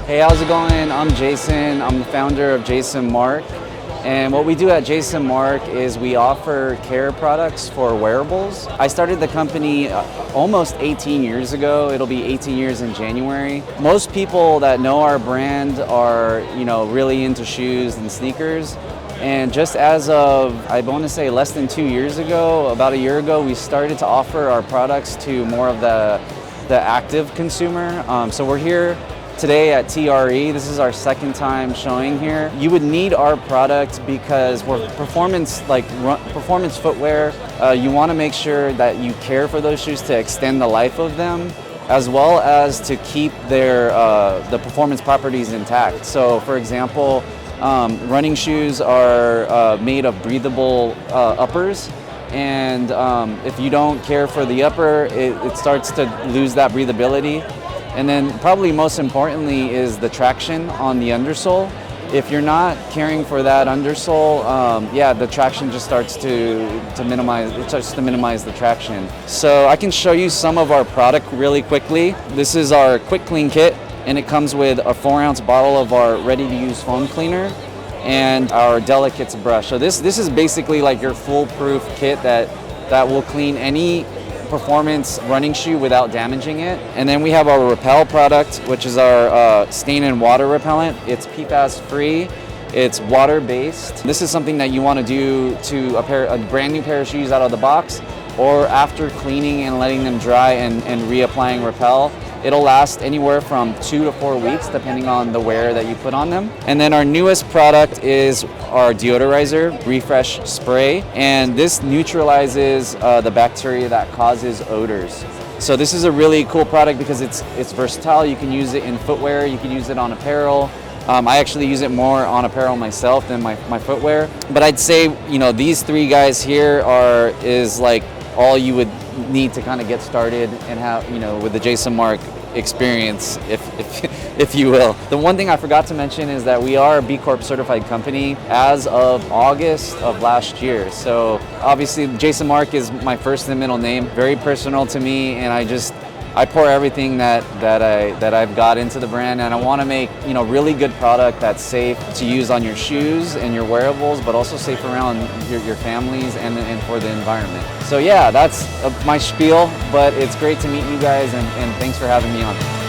Hey, how's it going? I'm Jason. I'm the founder of Jason Markk. And what we do at Jason Markk is we offer care products for wearables. I started the company almost 18 years ago. It'll be 18 years in January. Most people that know our brand are, really into shoes and sneakers. And just as of, I want to say less than 2 years ago, about a year ago, we started to offer our products to more of the active consumer. So we're here today at TRE. This is our second time showing here. You would need our product because we're performance footwear. You want to make sure that you care for those shoes to extend the life of them, as well as to keep their the performance properties intact. So, for example, running shoes are made of breathable uppers. And if you don't care for the upper, it starts to lose that breathability. And then probably most importantly is the traction on the undersole. If you're not caring for that undersole, the traction just starts to minimize. It starts to minimize the traction. So I can show you some of our product really quickly. This is our quick clean kit, and it comes with a 4-ounce bottle of our ready-to-use foam cleaner and our Delicates brush. So this is basically like your foolproof kit that will clean any performance running shoe without damaging it. And then we have our Repel product, which is our stain and water repellent. It's PFAS free. It's water based. This is something that you want to do to a brand new pair of shoes out of the box, or after cleaning and letting them dry and reapplying Repel. It'll last anywhere from 2 to 4 weeks, depending on the wear that you put on them. And then our newest product is our deodorizer, Refresh Spray. And this neutralizes the bacteria that causes odors. So this is a really cool product because it's versatile. You can use it in footwear, you can use it on apparel. I actually use it more on apparel myself than my footwear. But I'd say, these three guys here is like all you would need to kind of get started and have, with the Jason Markk experience, if you will. The one thing I forgot to mention is that we are a B Corp certified company as of August of last year. So obviously Jason Markk is my first and middle name, very personal to me, and I pour everything that I've got into the brand, and I want to make really good product that's safe to use on your shoes and your wearables, but also safe around your families and for the environment. So yeah, that's my spiel, but it's great to meet you guys, and thanks for having me on.